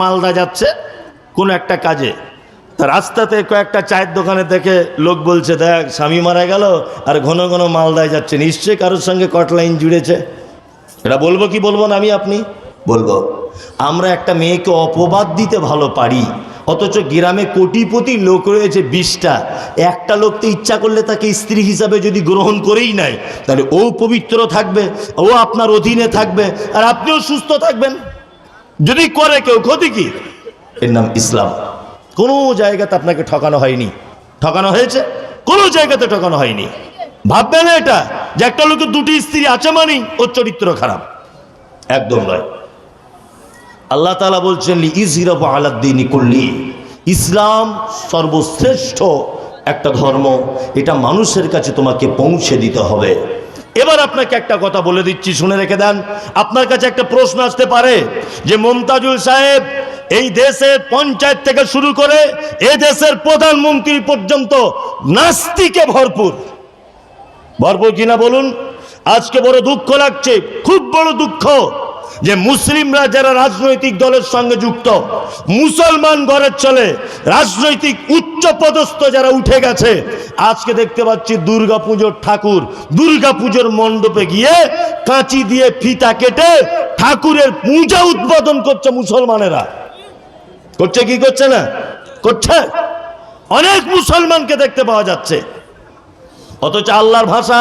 মালদা যাচ্ছে কোনো একটা কাজে, তা রাস্তাতে কয়েকটা চায়ের দোকানে দেখে লোক বলছে, দেখ স্বামী মারা গেল আর ঘন ঘন মালদায় যাচ্ছে, নিশ্চয়ই কারোর সঙ্গে কটলাইন জুড়েছে। এটা বলবো কি বলবো না? আমি বলবো। আমরা একটা মেয়েকে অপবাদ দিতে ভালো পারি, অথচ গ্রামে কোটিপতি লোক রয়েছে 20টা, একটা লোক তো ইচ্ছা করলে তাকে স্ত্রী হিসাবে যদি গ্রহণ করেই নেয়, তাহলে ও পবিত্র থাকবে, ও আপনার অধীনে থাকবে, আর আপনিও সুস্থ থাকবেন। যদি করে কেউ, ক্ষতি কি? এর নাম ইসলাম। কোনো জায়গাতে আপনাকে ঠকানো হয়নি। ঠকানো হয়েছে? কোনো জায়গাতে ঠকানো হয়নি। ভাববে না এটা যে একটা লোকের 2টি স্ত্রী আছে মানেই ওর চরিত্র খারাপ, একদম নয়। আল্লাহ তাআলা বলছেন লিইযহিরাহু আলাদ-দীনি কুল্লি, ইসলাম সর্বশ্রেষ্ঠ একটা ধর্ম, এটা মানুষের কাছে তোমাকে পৌঁছে দিতে হবে। এবার আপনাকে একটা কথা বলে দিচ্ছি, শুনে রেখে দেন। আপনার কাছে একটা প্রশ্ন আসতে পারে যে মমতাজুল সাহেব, এই দেশের পঞ্চায়েত থেকে শুরু করে এ দেশের প্রধানমন্ত্রী পর্যন্ত নাস্তিকে ভরপুর, ভরপুর কিনা বলুন? আজকে বড় দুঃখ লাগছে, খুব বড় দুঃখ, যে মুসলিমরা যারা রাজনৈতিক দলের সঙ্গে যুক্ত, মুসলমান ঘরের ছেলে, রাজনৈতিক উচ্চ পদস্থ যারা উঠে গেছে, আজকে দেখতে পাচ্ছি দুর্গাপুজোর ঠাকুর, দুর্গাপুজোর মণ্ডপে গিয়ে কাঁচি দিয়ে ফিতা কেটে ঠাকুরের পূজা উদ্বোধন করছে মুসলমানেরা। করছে কি করছে না? করছে। অনেক মুসলমানকে দেখতে পাওয়া যাচ্ছে। অথচ আল্লাহর ভাষা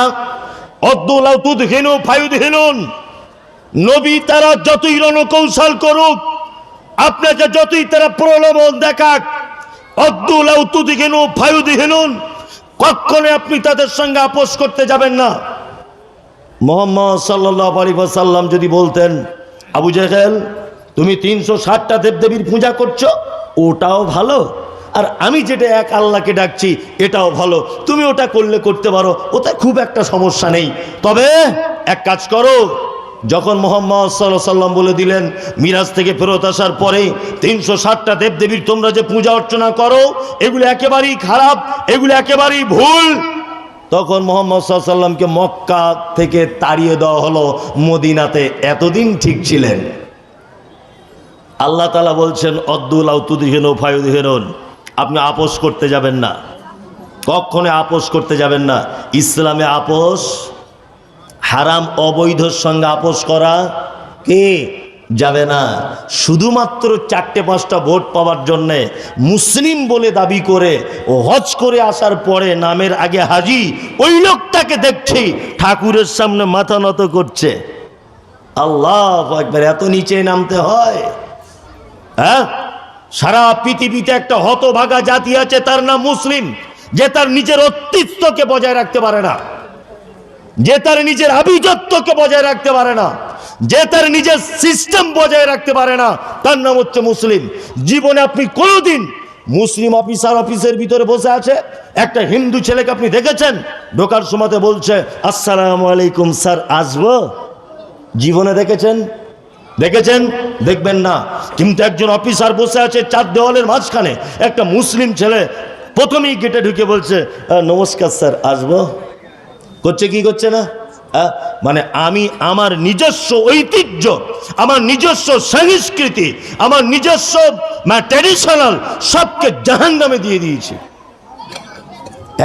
অদ্দুলাউ তুদহিনু ফায়ুদহিনুন, নবী তারা যতই রণকৌশল করুক, আপনাকে যতই তারা প্রলোভন দেখাক, অদ্দুলাউ তুদহিনু ফায়ুদহিনুন, কখনো আপনি তাদের সঙ্গে আপোষ করতে যাবেন না। মুহাম্মদ সাল্লাল্লাহু আলাইহি ওয়াসাল্লাম যদি বলতেন, আবু জেহেল তুমি 360টা দেবদেবীর পূজা করছো, ওটাও ভালো, আর আমি যেটা এক আল্লাহকে ডাকছি এটাও ভালো, তুমি ওটা করলে করতে পারো, ওটা খুব একটা সমস্যা নেই, তবে এক কাজ করো। যখন মুহাম্মদ সাল্লাল্লাহু আলাইহি ওয়াসাল্লাম বলে দিলেন মিরাজ থেকে ফেরত আসার পরে 360টা দেবদেবীর তোমরা যে পূজা অর্চনা করো, এগুলো একেবারেই খারাপ, এগুলো একেবারেই ভুল, তখন মুহাম্মদ সাল্লাল্লাহু আলাইহি ওয়াসাল্লামকে মক্কা থেকে তাড়িয়ে দেওয়া হলো, মদিনাতে এতদিন ঠিক ছিলেন। আল্লাহ তাআলা বলছেন অদ্দুলাউ তুদহিনু ফায়ুদহিনুন, আপনি আপোষ করতে যাবেন না, কখনো আপোষ করতে যাবেন না। ইসলামে আপোষ হারাম, অবৈধর সঙ্গে আপোষ করা কে যাবে না। শুধুমাত্র 4-5টা ভোট পাওয়ার জন্যে মুসলিম বলে দাবি করে ও হজ করে আসার পরে নামের আগে হাজি, ওই লোকটাকে দেখছি ঠাকুরের সামনে মাথা নত করছে। আল্লাহু আকবার, এত নিচে নামতে হয়? হ্যাঁ, সারা পৃথিবীতে একটা হতভাগা জাতি আছে, তার নাম মুসলিম, যে তার নিজের অস্তিত্বকে বজায় রাখতে পারে না, যে তার নিজের আভিজাত্যকে বজায় রাখতে পারে না, যে তার নিজের সিস্টেম বজায় রাখতে পারে না, তার নাম হচ্ছে মুসলিম। জীবনে আপনি কোনোদিন মুসলিম অফিসের ভিতরে বসে আছে একটা হিন্দু ছেলেকে আপনি দেখেছেন ঢোকার সময়তে বলছে আসসালামু আলাইকুম স্যার, আসবো? জীবনে দেখেছেন? দেখবেন না। কিন্তু একজন অফিসার বসে আছে 4 দেওয়ালের মাঝখানে, একটা মুসলিম ছেলে প্রথমেই গেটে ঢুকে বলছে নমস্কার স্যার, আসবো? করছে কি করছে না? মানে আমি আমার নিজস্ব ঐতিহ্য, আমার নিজস্ব সংস্কৃতি, আমার নিজস্ব ট্র্যাডিশনাল সবকে জাহান্নামে দিয়ে দিয়েছি।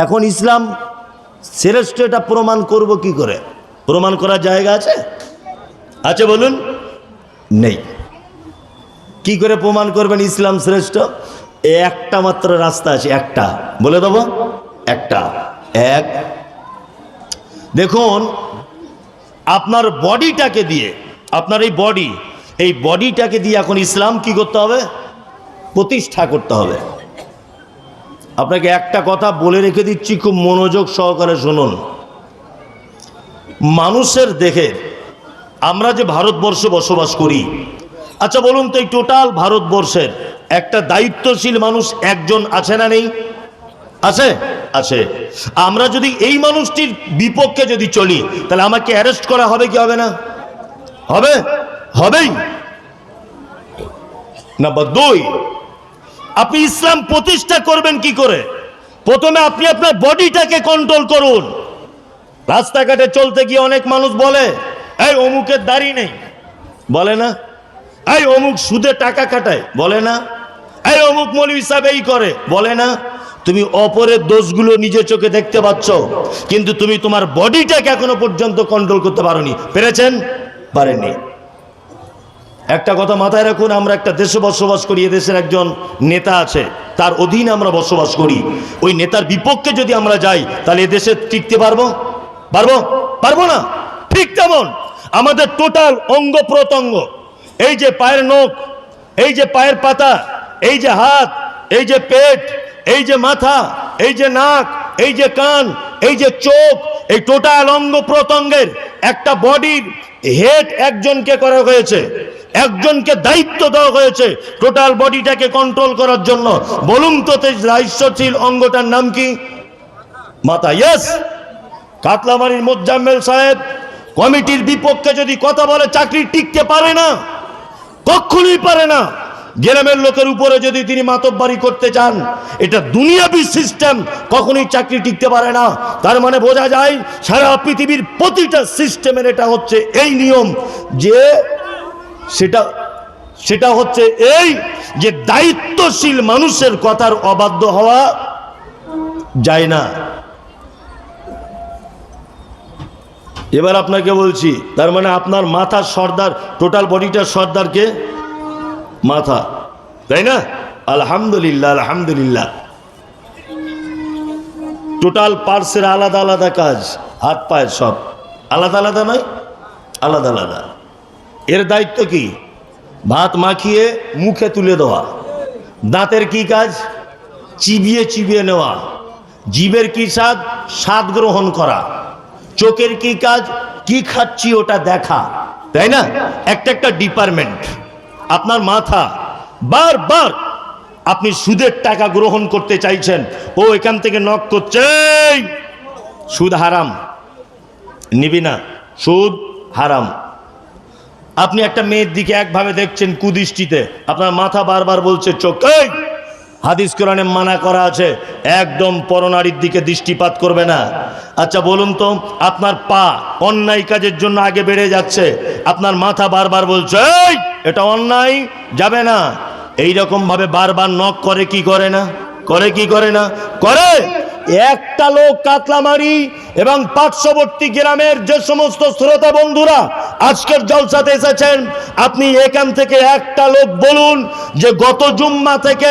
এখন ইসলাম শ্রেষ্ঠ, এটা প্রমাণ করব কি করে? প্রমাণ করার জায়গা আছে বলুন? নেই। কি করে প্রমাণ করবেন ইসলাম শ্রেষ্ঠ? একটা মাত্র রাস্তা আছে, একটা বলে দেবো, একটা। এক, দেখুন আপনার বডিটাকে দিয়ে, আপনার এই বডিটাকে দিয়ে এখন ইসলাম কি করতে হবে? প্রতিষ্ঠা করতে হবে। আপনাকে একটা কথা বলে রেখে দিচ্ছি, খুব মনোযোগ সহকারে শুনুন। মানুষের দেহে, আমরা যে ভারতবর্ষে বসবাস করি, আচ্ছা বলুন তো এই টোটাল ভারতবর্ষের একটা দায়িত্বশীল মানুষ একজন আছে না নেই? আছে। আমরা যদি এই মানুষটির বিপক্ষে যদি চলি, তাহলে আমাকে অ্যারেস্ট করা হবে কি হবে না? হবেই। নাম্বার 2, আপনি ইসলাম প্রতিষ্ঠা করবেন কি করে? প্রথমে আপনি আপনার বডিটাকে কন্ট্রোল করুন। রাস্তাঘাটে চলতে গিয়ে অনেক মানুষ বলে এই অমুকের দাড়ি নেই, বলে না? এই অমুক সুদে টাকা কাটায়, বলে না। এই অমুক মৌলভী সাহেব এই করে, বলে না। তুমি অপরের দোষগুলো নিজে চোখে দেখতে পাচ্ছ, কিন্তু তুমি তোমার বডিটাকে এখনো পর্যন্ত কন্ট্রোল করতে পারোনি। পেরেছেন? পারেননি। একটা কথা মাথায় রাখুন, আমরা একটা দেশে বসবাস করি, এদেশের একজন নেতা আছে, তার অধীনে আমরা বসবাস করি। ওই নেতার বিপক্ষে যদি আমরা যাই, তাহলে এদেশে টিকতে পারবো? পারবো না। ঠিক তেমন আমাদের টোটাল অঙ্গ প্রত্যঙ্গ, এই যে পায়ের নখ, এই যে পায়ের পাতা, এই যে হাত, এই যে পেট, এই যে মাথা, এই যে নাক, এই যে কান, এই যে চোখ, এই টোটাল অঙ্গ প্রত্যঙ্গের একটা বডির হেড একজনকে করা হয়েছে, একজনকে দায়িত্ব দেওয়া হয়েছে টোটাল বডিটাকে কন্ট্রোল করার জন্য। বলুন তো দায়িত্বশীল অঙ্গটার নাম কি? মাথা। ইয়েস। কাতলামারির মোজাম্মেল সাহেব কমিটির বিপক্ষে যদি কথা বলে, চাকরি টিকতে পারে না, কখনোই পারে না। গ্রামের লোকের উপরে যদি তিনি মাতব্বরি করতে চান, এটা দুনিয়াবি সিস্টেম, কখনোই চাকরি টিকতে পারে না। তার মানে বোঝা যায় সারা পৃথিবীর প্রতিটা সিস্টেমের এটা হচ্ছে এই নিয়ম, যে সেটা হচ্ছে এই যে দায়িত্বশীল মানুষের কথার অবাধ্য হওয়া যায় না। এবার আপনাকে বলছি, তার মানে আপনার মাথার সর্দার, টোটাল বডিটার সর্দারকে মাথা, তাই না? আলহামদুলিল্লাহ, আলহামদুলিল্লাহ। টোটাল পার্টসের আলাদা আলাদা কাজ, হাত পায়ের সব আলাদা আলাদা নয়, আলাদা আলাদা। এর দায়িত্ব কি? ভাত মাখিয়ে মুখে তুলে দেওয়া। দাঁতের কি কাজ? চিবিয়ে চিবিয়ে নেওয়া। জিভের কি স্বাদ? স্বাদ গ্রহণ করা। চোখের কি কাজ? কি খাচ্ছি ওটা দেখা, তাই না? একটা একটা ডিপার্টমেন্ট। আপনার মাথা, বারবার আপনি সুদের টাকা গ্রহণ করতে চাইছেন, ও এখান থেকে নক করছে, সুদ হারাম, নিবি না, সুদ হারাম। আপনি একটা মেয়ের দিকে একভাবে দেখছেন কুদৃষ্টিতে, আপনার মাথা বারবার বলছে চোখ, হাদিস কোরআনে মানা করা আছে একদম পরনারীর দিকে দৃষ্টিপাত করবে না। আচ্ছা বলুন তো, আপনার পা অন্যায় কাজের জন্য আগে বেড়ে যাচ্ছে, আপনার মাথা বারবার বলছে এটা অন্যায়, যাবে না। এইরকম ভাবে বারবার নক করে কি করে না? করে কি করে না? করে। একটা লোক কাতলামারি এবং পার্শ্ববর্তী গ্রামের যে সমস্ত শ্রোতা বন্ধুরা আজকের জলসাতে এসেছেন, আপনি এখান থেকে একটা লোক বলুন যে গত জুম্মা থেকে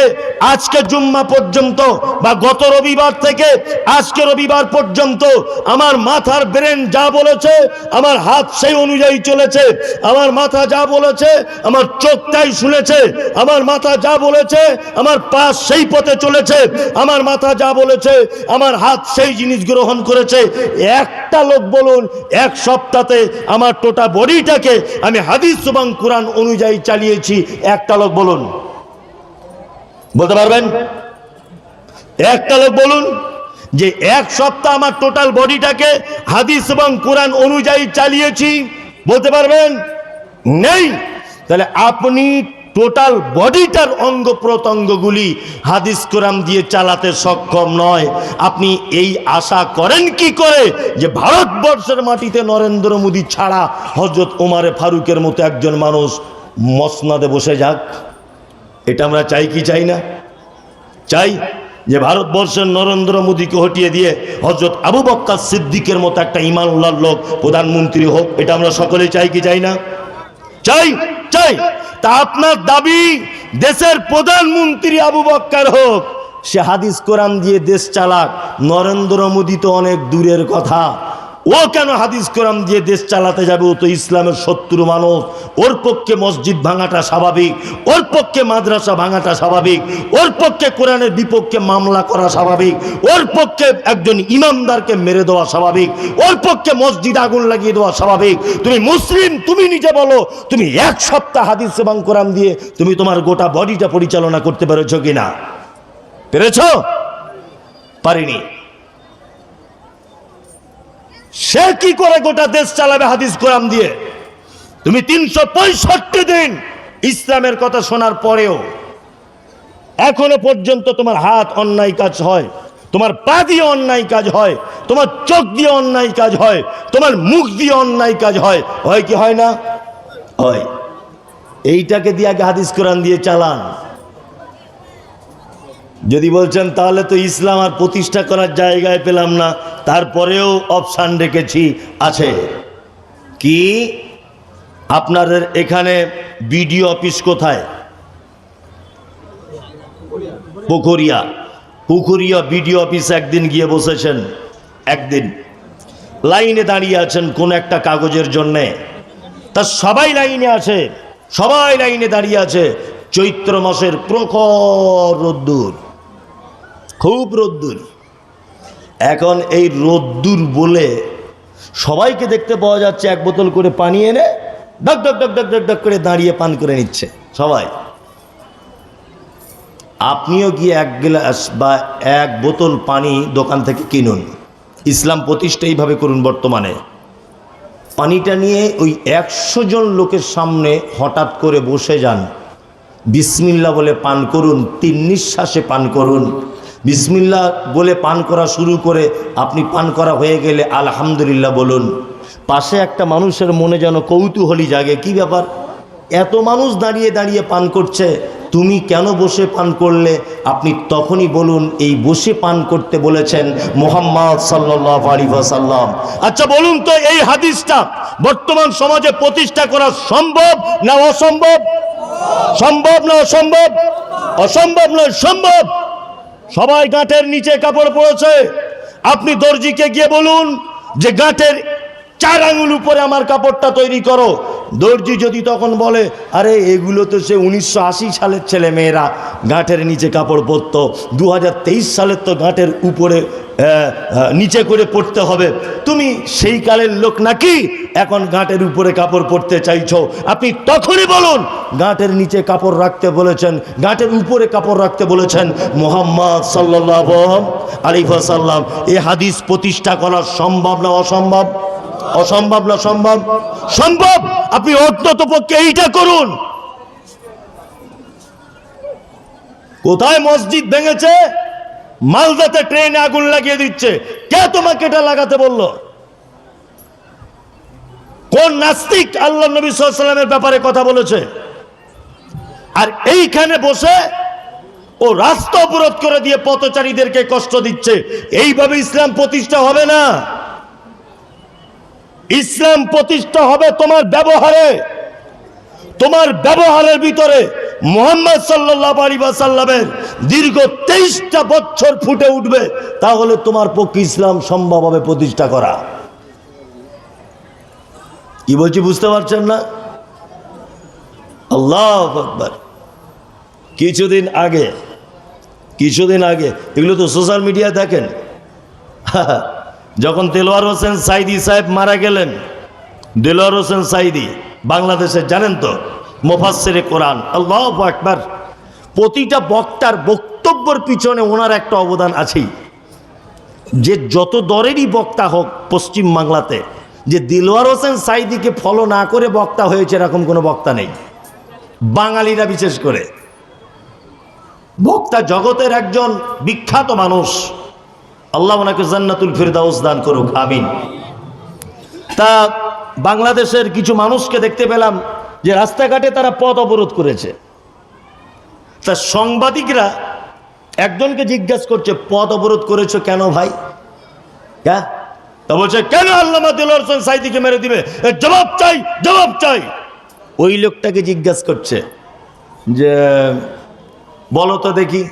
আজকে জুম্মা পর্যন্ত, বা গত রবিবার থেকে আজকে রবিবার পর্যন্ত আমার মাথার ব্রেন যা বলেছে, আমার হাত সেই অনুযায়ী চলেছে, আমার মাথা যা বলেছে আমার চোখটাই শুনেছে, আমার মাথা যা বলেছে আমার পা সেই পথে চলেছে, আমার মাথা যা বলেছে আমার হাত সেই জিনিস গ্রহণ করেছে। একটা লোক বলুন এক সপ্তাহে আমার টোটা বডিটাকে আমি হাদিস এবং কোরআন অনুযায়ী চালিয়েছি, একটা লোক বলুন, বলতে পারবেন? একটা লোক বলুন যে এক সপ্তাহ আমার টোটাল বডিটাকে হাদিস এবং কোরআন অনুযায়ী চালিয়েছি, বলতে পারবেন? নেই। তাহলে আপনি টোটাল বডিটার অঙ্গ প্রত্যঙ্গগুলি হাদিস কোরআন দিয়ে চালাতে সক্ষম নয়। আপনি এই আশা করেন কি করে যে ভারতবর্ষের মাটিতে নরেন্দ্র মোদী ছাড়া হযরত ওমর ফারুকের মতো একজন মানুষ মসনদে বসে যাক? এটা আমরা চাই কি চাই না? চাই যে ভারতবর্ষের নরেন্দ্র মোদীকে হটিয়ে দিয়ে হযরত আবু বকর সিদ্দিকের মতো একটা ঈমানওয়ালা লোক প্রধানমন্ত্রী হোক। এটা আমরা সকলেই চাই কি চাই না? চাই, চাই। তা আপনার দাবি দেশের প্রধানমন্ত্রী আবু বকর হোক, সে হাদিস কোরআন দিয়ে দেশ চালাক। নরেন্দ্র মোদী তো অনেক দূরের কথা, ও কেন হাদিস কোরআন দিয়ে দেশ চালাতে যাবে? ও তো ইসলামের শত্রু মানুষ। ওর পক্ষে মসজিদ ভাঙাটা স্বাভাবিক, ওর পক্ষে মাদ্রাসা ভাঙাটা স্বাভাবিক, ওর পক্ষে কোরআনের বিপক্ষে মামলা করা স্বাভাবিক, ওর পক্ষে একজন ইমামদারকে মেরে দেওয়া স্বাভাবিক, ওর পক্ষে মসজিদ আগুন লাগিয়ে দেওয়া স্বাভাবিক। তুমি মুসলিম, তুমি নিজে বলো তুমি এক সপ্তাহ হাদিস এবং কোরআন দিয়ে তুমি তোমার গোটা বডিটা পরিচালনা করতে পেরেছো কিনা? পেরেছো? পারিনি। সে কি করে গোটা দেশ চালাবে হাদিস কোরআন দিয়ে? তুমি 365 দিন ইসলামের কথা শোনার পরেও এখনো পর্যন্ত তোমার হাত অন্যায় কাজ হয়, তোমার পা দিয়ে অন্যায় কাজ হয়, তোমার চোখ দিয়ে অন্যায় কাজ হয়, তোমার মুখ দিয়ে অন্যায় কাজ হয়। হয় কি হয় না? হয়। এইটাকে দিয়ে আগে হাদিস কোরআন দিয়ে চালান। যদি বলছেন তাহলে তো ইসলাম আর প্রতিষ্ঠা করার জায়গায় পেলাম না, তারপরেও অপশান রেখেছি, আছে। কি আপনাদের এখানে বিডিও অফিস কোথায়? পুকুরিয়া বিডিও অফিস একদিন গিয়ে বসেছেন, একদিন লাইনে দাঁড়িয়ে আছেন কোন একটা কাগজের জন্যে। তা সবাই লাইনে আছে, সবাই লাইনে দাঁড়িয়ে আছে। চৈত্র মাসের প্রখর রোদ্দুর, খুব রোদ্দুর। এখন এই রোদ্দুর বলে সবাইকে দেখতে পাওয়া যাচ্ছে এক বোতল করে পানি এনে ডক ডক ডক ডক ডক ডক করে দাঁড়িয়ে পান করে নিচ্ছে সবাই। আপনিও গিয়ে এক গ্লাস বা এক বোতল পানি দোকান থেকে কিনুন। ইসলাম প্রতিষ্ঠা এইভাবে করুন। বর্তমানে পানিটা নিয়ে ওই 100 জন লোকের সামনে হঠাৎ করে বসে যান, বিসমিল্লাহ বলে পান করুন, 3 নিঃশ্বাসে পান করুন। বিসমিল্লাহ বলে পান করা শুরু করে আপনি পান করা হয়ে গেলে আলহামদুলিল্লাহ বলুন। পাশে একটা মানুষের মনে যেন কৌতূহলী জাগে, কি ব্যাপার এত মানুষ দাঁড়িয়ে দাঁড়িয়ে পান করছে, তুমি কেন বসে পান করলে? আপনি তখনই বলুন, এই বসে পান করতে বলেছেন মুহাম্মদ সাল্লাল্লাহু আলাইহি ওয়াসাল্লাম। আচ্ছা বলুন তো, এই হাদিসটা বর্তমান সমাজে প্রতিষ্ঠা করা সম্ভব না অসম্ভব? সম্ভব না অসম্ভব? অসম্ভব নয়, সম্ভব। সবাই গাঁটের নিচে কাপড় পরেছে। আপনি দর্জিকে গিয়ে বলুন যে গাঁটের 4 আঙুল উপরে আমার কাপড়টা তৈরি করো। দর্জি যদি তখন বলে, আরে এগুলো তো সে 1980 সালের ছেলে মেয়েরা গাঁটের নিচে কাপড় পরতো, 2023 সালের তো গাঁটের উপরে নিচে করে পড়তে হবে, তুমি সেই কালের লোক নাকি এখন গাঁটের উপরে কাপড় পরতে চাইছো? আপনি তখনই বলুন, গাঁটের নিচে কাপড় রাখতে বলেছেন, গাঁটের উপরে কাপড় রাখতে বলেছেন মুহাম্মদ সাল্লাল্লাহু আলাইহি ওয়াসাল্লাম। এই হাদিস প্রতিষ্ঠা করা সম্ভব না অসম্ভব? অসম্ভব না সম্ভব? সম্ভব। আপনি অন্তত পক্ষে এইটা করুন। কোথায় মসজিদ ভেঙেছে? মালদাতে ট্রেনে আগুন লাগিয়ে দিচ্ছে, কে তোমাকে এটা লাগাতে বললো? কোন নাস্তিক আল্লাহ নবী সাল্লাল্লাহু আলাইহি ওয়াসাল্লামের ব্যাপারে কথা বলেছে? আর এইখানে বসে ও রাস্তা অবরোধ করে দিয়ে পথচারীদেরকে কষ্ট দিচ্ছে। এইভাবে ইসলাম প্রতিষ্ঠা হবে না। ইসলাম প্রতিষ্ঠা হবে তোমার ব্যবহারে। তোমার ব্যবহারের ভিতরে মুহাম্মদ সাল্লাল্লাহু আলাইহি ওয়াসাল্লামের দীর্ঘ 23টা বছর ফুটে উঠবে, তাহলে তোমার পক্ষে ইসলাম সম্ভব হবে প্রতিষ্ঠা করা। কি বলছি বুঝতে পারছেন না? আল্লাহু আকবার। কিছুদিন আগে এগুলো তো সোশ্যাল মিডিয়া দেখেন, যখন দেলোয়ার হোসেন সাইদি সাহেব মারা গেলেন, দেলোয়ার হোসেন সাইদি বাংলাদেশের জানেন তো মুফাসসিরে কোরআন, আল্লাহু আকবার। প্রতিটা বক্তার বক্তব্যের পিছনে ওনার একটা অবদান আছেই। যে যত দরেরই বক্তা হোক পশ্চিম বাংলাতে, যে দেলোয়ার হোসেন সাইদিকে ফলো না করে বক্তা হয়েছে এরকম কোনো বক্তা নেই, বাঙালিরা বিশেষ করে। বক্তা জগতের একজন বিখ্যাত মানুষ, আল্লাহ ওনাকে জান্নাতুল ফিরদাউস দান করুক, আমিন। তা বাংলাদেশের কিছু মানুষকে দেখতে পেলাম যে রাস্তাঘাটে তারা পথ অবরোধ করেছে। তা সাংবাদিকরা একজনকে জিজ্ঞাসা করছে, পথ অবরোধ করেছো কেন ভাই? হ্যাঁ, তা বলছে কেন আল্লামা দেলোয়ার হোসেন সাইদিকে মেরে দিবে, জবাব চাই, জবাব চাই। ওই লোকটাকে জিজ্ঞাসা করছে যে বলো তো দেখি,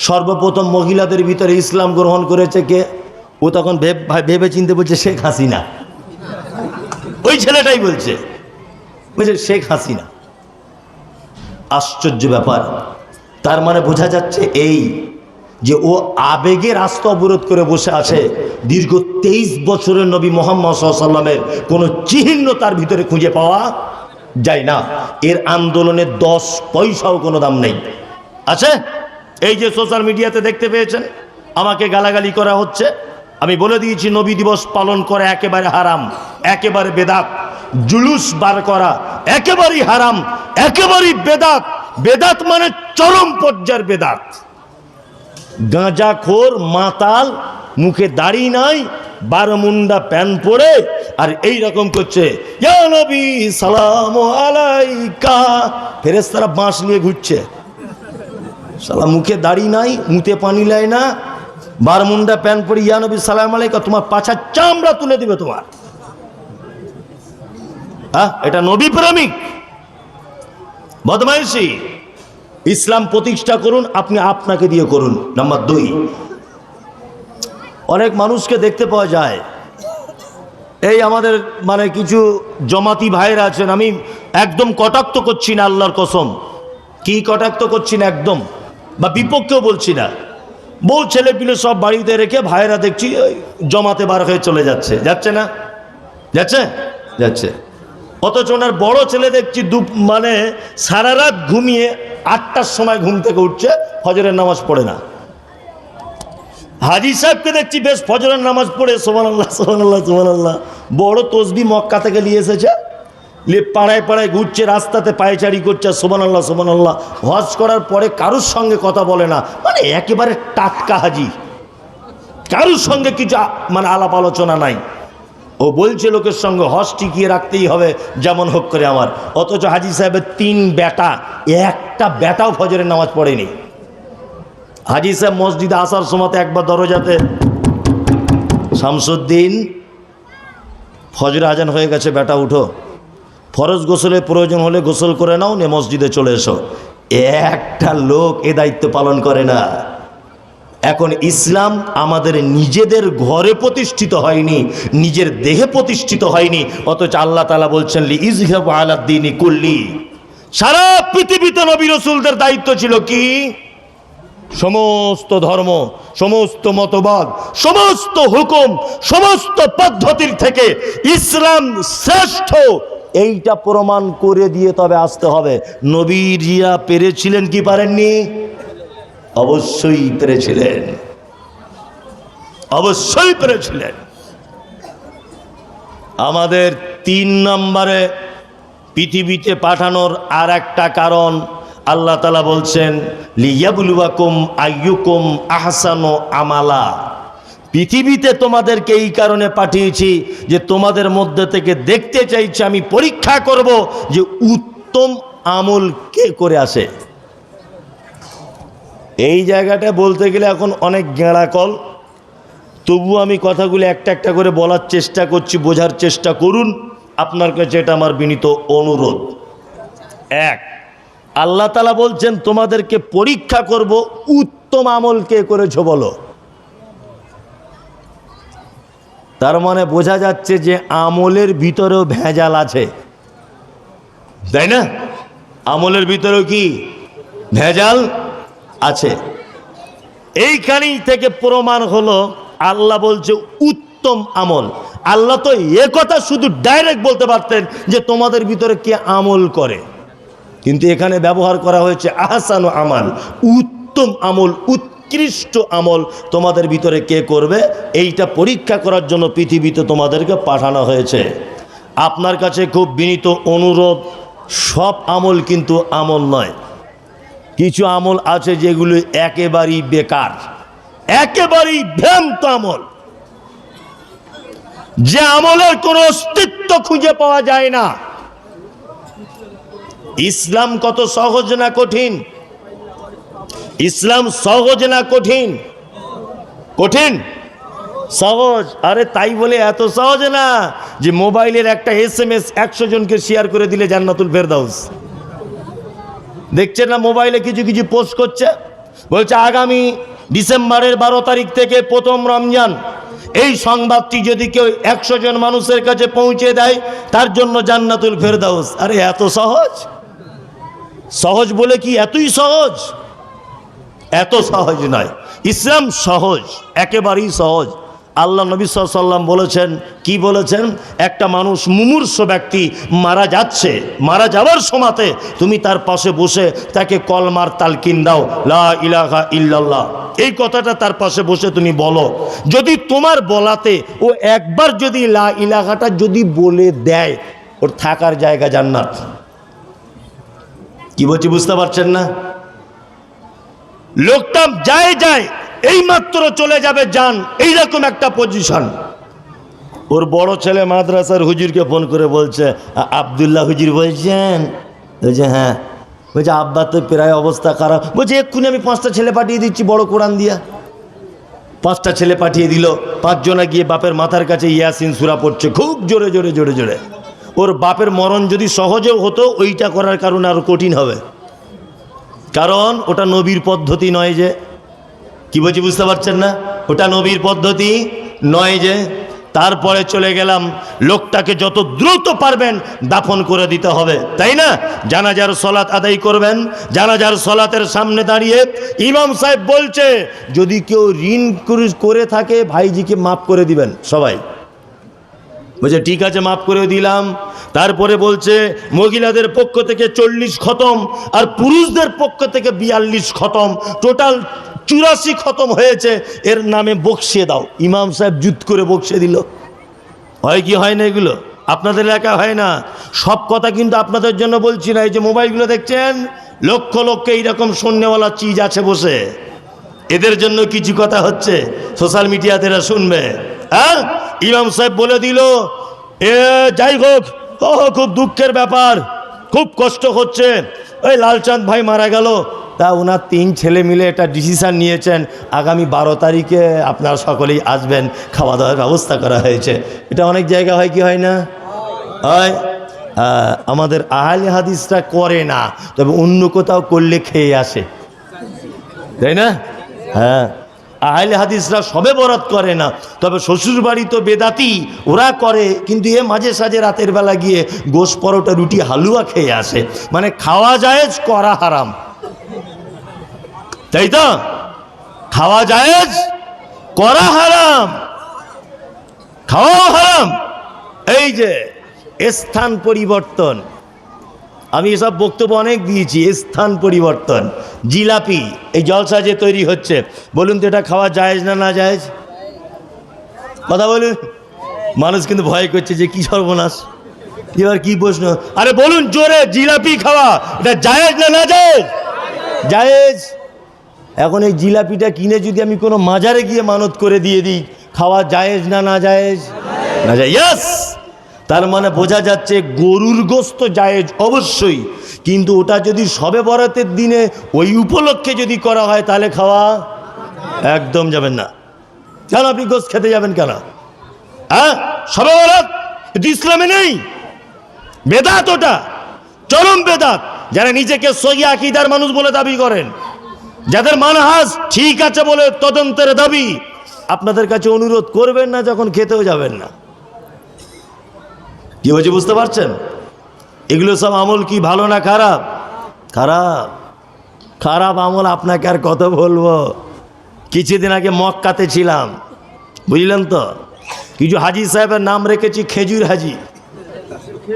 সর্বপ্রথম মহিলাদের ভিতরে ইসলাম গ্রহণ করেছে কে? ও তখন ভেবে চিনতে বলছে শেখ হাসিনা। ওই ছেলেটাই বলছে শেখ হাসিনা। আশ্চর্য ব্যাপার। তার মানে বোঝা যাচ্ছে এই যে ও আবেগে রাস্তা অবরোধ করে বসে আছে। দীর্ঘ 23 বছরের নবী মুহাম্মদ সাল্লাল্লাহু আলাইহি ওয়াসাল্লামের কোনো চিহ্ন তার ভিতরে খুঁজে পাওয়া যায় না। এর আন্দোলনের 10 পয়সাও কোনো দাম নেই। আছে এই যে সোশ্যাল মিডিয়াতে দেখতে পেয়েছেন, আমাকে গালাগালি করা হচ্ছে। আমি বলে দিয়েছি নবী দিবস পালন করা একেবারে হারাম, একেবারে বেদাত। জুলুস বার করা একেবারেই হারাম, একেবারেই বেদাত। বেদাত মানে চরম পর্যায়ের বেদাত। গাঁজাখোর, মাতাল, মুখে দাড়ি নাই, বারমুন্ডা প্যান্ট পরে আর এই রকম করছে, ইয়া নবী সালাম আলাইকা। ফেরেশতারা বাঁশ নিয়ে ঘুরছে। শালা মুখে দাড়ি নাই, মুতে পানি লাই না, বারমুন্ডা প্যান্ট পরে ইয়া নবী সালাম আলাইকা, তোমার পাছার চামড়া তুলে দিবে তোমার। এটা নবী প্রেমিক বদমাইশি। ইসলাম প্রতিষ্ঠা করুন, আপনি আপনাকে দিয়ে করুন। নাম্বার 2, অনেক মানুষকে দেখতে পাওয়া যায়, এই আমাদের মানে কিছু জমাতি ভাইরা আছেন, আমি একদম কটাক্ত করছি না, আল্লাহর কসম, কি কটাক্ত করছি না একদম, বা বিপক্ষেও বলছি না। বউ ছেলে পিলে সব বাড়িতে রেখে ভাইরা দেখছি জমাতে বার হয়ে চলে যাচ্ছে, যাচ্ছে না? যাচ্ছে যাচ্ছে। অথচ ওনার বড় ছেলে দেখছি মানে সারা রাত ঘুমিয়ে 8টার সময় ঘুম থেকে উঠছে, ফজরের নামাজ পড়ে না। হাজি সাহেবকে দেখছি বেশ ফজরের নামাজ পড়ে সুবহানাল্লাহ সুবহানাল্লাহ সুবহানাল্লাহ, বড় তসবি মক্কা থেকে নিয়ে এসেছে, পাড়ায় পাড়ায় ঘুরছে, রাস্তাতে পায়চারি করছে, সুবহানাল্লাহ সুবহানাল্লাহ। হজ করার পরে কারুর সঙ্গে কথা বলে না, মানে একেবারে টাটকা হাজি, কারুর সঙ্গে কিছু মানে আলাপ আলোচনা নাই। ও বলছে লোকের সঙ্গে হজ টিকিয়ে রাখতেই হবে যেমন হোক করে আমার। অথচ হাজি সাহেবের 3 বেটা, একটা বেটাও ফজরের নামাজ পড়েনি। হাজি সাহেব মসজিদে আসার সময় একবার দরজাতে, শামসুদ্দিন ফজরে আজান হয়ে গেছে, বেটা উঠো, ফরজ গোসলের প্রয়োজন হলে গোসল করে নাও, নে মসজিদে চলে এসো। একটা লোক এ দায়িত্ব পালন করে না। এখন ইসলাম আমাদের নিজেদের ঘরে প্রতিষ্ঠিত হয়নি, নিজের দেহে প্রতিষ্ঠিত হয়নি, অথচ আল্লাহ তাআলা বলছেন লি ইযহাবু আলা দ্বীনি কুল্লি। সারা পৃথিবীতে নবী রাসূলদের দায়িত্ব ছিল কি? সমস্ত ধর্ম, সমস্ত মতবাদ, সমস্ত হুকুম, সমস্ত পদ্ধতির থেকে ইসলাম শ্রেষ্ঠ, এইটা প্রমাণ করে দিয়ে তবে আসতে হবে। নবীরা পেরেছিলেন কি পারেননি? অবশ্যই পেরেছিলেন, অবশ্যই পেরেছিলেন। আমাদের 3 নম্বরে পৃথিবীতে পাঠানোর আর একটা কারণ, আল্লাহ তাআলা বলছেন লিয়াবলুয়াকুম আইয়ুকুম আহসানু আমালা। পৃথিবীতে তোমাদেরকে এই কারণে পাঠিয়েছি যে তোমাদের মধ্যে থেকে দেখতে চাইছি, আমি পরীক্ষা করব যে উত্তম আমল কে করে আসে। এই জায়গাটা বলতে গেলে এখন অনেক গেঁড়া কল, তবু আমি কথাগুলো একটা একটা করে বলার চেষ্টা করছি, বোঝার চেষ্টা করুন। আপনার কাছে এটা আমার বিনীত অনুরোধ। 1, আল্লাহ তাআলা বলছেন তোমাদেরকে পরীক্ষা করব উত্তম আমল কে করেছো বলো। তার মানে বোঝা যাচ্ছে যে আমলের ভিতরেও ভেজাল আছে, তাই না? আমলের ভিতরেও কি ভেজাল আছে? এইখানেই থেকে প্রমাণ হলো আল্লাহ বলছে উত্তম আমল। আল্লাহ তো এ কথা শুধু ডাইরেক্ট বলতে পারতেন যে তোমাদের ভিতরে কে আমল করে, কিন্তু এখানে ব্যবহার করা হয়েছে আহসানু আমাল, উত্তম আমল, উৎকৃষ্ট আমল তোমাদের ভিতরে কে করবে, এইটা পরীক্ষা করার জন্য পৃথিবীতে তোমাদেরকে পাঠানো হয়েছে। আপনার কাছে খুব বিনীত অনুরোধ, সব আমল কিন্তু আমল নয়। কিছু আমল আছে যেগুলো একেবারেই বেকার, একেবারেই ভ্রান্ত আমল, যে আমলের কোনো অস্তিত্ব খুঁজে পাওয়া যায় না। ইসলাম কত সহজ না কঠিন? ইসলাম সহজ না কঠিন? কঠিন? সহজ। আরে তাই বলে এত সহজ না যে মোবাইলের একটা SMS 100 জনকে শেয়ার করে দিলে জান্নাতুল ফেরদাউস। দেখছেন না মোবাইলে কিছু কিছু পোস্ট করছে, বলছে আগামী ডিসেম্বরের 12 তারিখ থেকে প্রথম রমজান, এই সংবাদটি যদি কেউ 100 জন মানুষের কাছে পৌঁছে দেয় তার জন্য জান্নাতুল ফেরদাউস। আরে এত সহজ? সহজ বলে কি এতই সহজ? এত সহজ নয়। ইসলাম সহজ, একেবারেই সহজ। আল্লাহ নবী সাল্লাল্লাহু আলাইহি ওয়াসাল্লাম বলেছেন, কি বলেছেন? একটা মানুষ মুমূর্ষ ব্যক্তি মারা যাচ্ছে, মারা যাওয়ার সময়তে তুমি তার পাশে বসে তাকে কলমার তালকিন দাও, লা ইলাহা ইল্লাল্লাহ, এই কথাটা তার পাশে বসে তুমি বলো। যদি তোমার বলাতে ও একবার যদি লা ইলাহাটা যদি বলে দেয়, ওর থাকার জায়গা জান্নাত। কি বলছি বুঝতে পারছেন না? লোকটা যায় এইমাত্র চলে যাবে যান, এইরকম একটা পজিশন। ওর বড় ছেলে মাদ্রাসার হুজুরকে ফোন করে বলছে, আব্দুল্লাহ হুজুর বলছেন? বলছে হ্যাঁ। বলছে আব্বা তো প্রায় অবস্থা খারাপ। বলছে এক্ষুনি আমি 5টা ছেলে পাঠিয়ে দিচ্ছি বড় কোরআন দিয়া। 5টা ছেলে পাঠিয়ে দিল, 5 জনা গিয়ে বাপের মাথার কাছে ইয়াসিন সূরা পড়ছে খুব জোরে জোরে জোরে জোরে। ওর বাপের মরণ যদি সহজেও হতো, ওইটা করার কারণে আরো কঠিন হবে, কারণ ওটা নবীর পদ্ধতি নয়। যে কি বলছি বুঝতে পারছেন না? ওটা নবীর পদ্ধতি নয়। যে তারপরে চলে গেলাম, লোকটাকে যত দ্রুত পারবেন দাফন করে দিতে হবে, তাই না? জানাজার সলাত আদায় করবেন। জানাজার সলাতের সামনে দাঁড়িয়ে ইমাম সাহেব বলছে, যদি কেউ ঋণ করে থাকে ভাইজিকে মাফ করে দিবেন সবাই। বলছে ঠিক আছে, মাফ করে দিলাম। তারপরে বলছে মহিলাদের পক্ষ থেকে 40 খতম, আর পুরুষদের পক্ষ থেকে 42 খতম, টোটাল 84 খতম হয়েছে, এর নামে বকশিয়ে দাও। ইমাম সাহেব জুত করে বকশিয়ে দিল। হয় কি হয় না? এগুলো আপনাদের এলাকা হয় না। সব কথা কিন্তু আপনাদের জন্য বলছি না। এই যে মোবাইলগুলো দেখছেন, লক্ষ লক্ষ এইরকম শুননেওয়ালা চিজ আছে বসে, এদের জন্য কিছু কথা হচ্ছে, সোশ্যাল মিডিয়াতে এরা শুনবে। হ্যাঁ, ইমাম সাহেব বলে দিল, যাই হোক, খুব দুঃখের ব্যাপার, খুব কষ্ট হচ্ছে, ওই লালচাঁদ ভাই মারা গেল। তা ওনার 3 ছেলে মিলে একটা ডিসিশান নিয়েছেন, আগামী 12 তারিখে আপনারা সকলেই আসবেন, খাওয়া দাওয়ার ব্যবস্থা করা হয়েছে। এটা অনেক জায়গা হয় কি হয় না? হয়। আমাদের আহলে হাদিসরা করে না, তবে অন্য কোথাও করলে খেয়ে আসে, তাই না? হ্যাঁ, আহলে হাদিসরা সবে বরাত করে না, তবে শ্বশুর বাড়ি তো বেদাতি, ওরা করে। কিন্তু এ মাঝে সাঝে রাতের বেলা গিয়ে গোশ পরোটা রুটি হালুয়া খেয়ে আসে। মানে খাওয়া জায়েজ, করা হারাম, তাই তো? খাওয়া জায়েজ, করা হারাম, খাওয়া হারাম। এই যে স্থান পরিবর্তন, আমি এসব বক্তব্য অনেক দিয়েছি। স্থান পরিবর্তন, জিলাপি এই জলসা যে তৈরি হচ্ছে, বলুন তো এটা খাওয়া জায়েজ না না জায়েজ? কথা বলুন। মানুষ কিন্তু ভয় করছে যে কি সর্বনাশ, এবার কি প্রশ্ন? আরে বলুন জোরে, জিলাপি খাওয়া এটা জায়েজ না না জায়েজ? জায়েজ। এখন এই জিলাপিটা কিনে যদি আমি কোনো মাজারে গিয়ে মানত করে দিয়ে দিই, খাওয়া জায়েজ না না জায়েজ? না জায়েজ। ইয়েস। তার মানে বোঝা যাচ্ছে গরুর গোশত জায়েজ অবশ্যই, কিন্তু ওটা যদি শবে বরাতের দিনে ওই উপলক্ষে যদি করা হয়, তাহলে খাওয়া একদম যাবেন না। কেন আপনি গোশত খেতে যাবেন কেন? হ্যাঁ, শবে বরাত এটা ইসলামে নেই, বেদাত, ওটা চরম বেদাত। যারা নিজেকে সহি আকীদার মানুষ বলে দাবি করেন, যাদের মানহাজ ঠিক আছে বলে তদন্তের দাবি, আপনাদের কাছে অনুরোধ করবেন না যখন খেতেও যাবেন না। কি হয়েছে বুঝতে পারছেন? এগুলো সব আমল কি ভালো না খারাপ? খারাপ। খারাপ আমল আপনাকে আর কত বলবো। কিছুদিন আগে মক্কাতে ছিলাম, বুঝলেন তো? কিছু হাজি সাহেবের নাম রেখেছি খেজুর হাজি,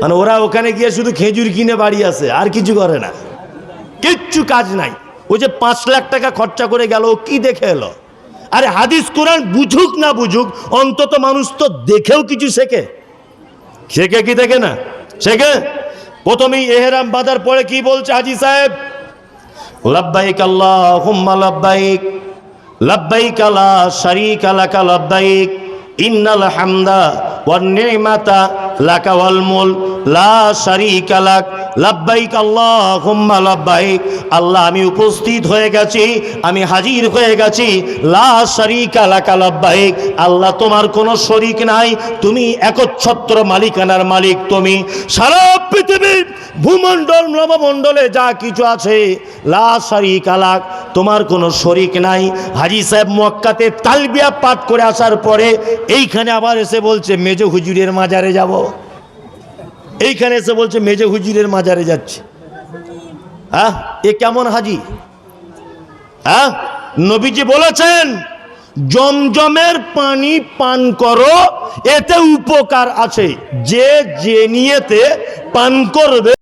মানে ওরা ওখানে গিয়ে শুধু খেজুর কিনে বাড়ি আসে, আর কিছু করে না, কিচ্ছু কাজ নাই। ওই যে 5 লাখ টাকা খরচা করে গেল, কি দেখে এলো? আরে হাদিস কোরআন বুঝুক না বুঝুক, অন্তত মানুষ তো দেখেও কিছু শেখে। শেখে কি দেখে না? শেখে। প্রথমেই এহরাম বাঁধার পরে কি বলছে হাজি সাহেব? লাব্বাইক আল্লাহুম্মা লাব্বাইক, লাব্বাইক লা শারীকা লাকা লাব্বাইক, ইন্নাল হামদা ওয়ান নি'মাতা লাকা ওয়াল মুলক লা শারীকা লাক, লাব্বাইক আল্লাহুম্মা লাব্বাইক। আল্লাহ, আমি উপস্থিত হয়ে গেছি, আমি হাজির হয়ে গেছি। লা শারীকা লাকা লাব্বাইক, আল্লাহ তোমার কোনো শরীক নাই, তুমি একচ্ছত্র মালিকানার মালিক। তুমি সারা পৃথিবীর ভূমণ্ডল নবমণ্ডলে যা কিছু আছে, লা শারীকা লাক, তোমার কোনো শরীক নাই। হাজি সাহেব মক্কাতে তালবিয়া পাঠ করে আসার পরে এইখানে আবার এসে বলছে মেজ হুজুরের মাজারে যাব। এইখানে এসে বলছে মেজ হুজুরের মাজারে যাচ্ছে। হ্যাঁ, এ কেমন হাজি? হ্যাঁ, নবীজি বলেছেন জমজমের পানি পান করো, এতে উপকার আছে। যে নিয়েতে পান করবে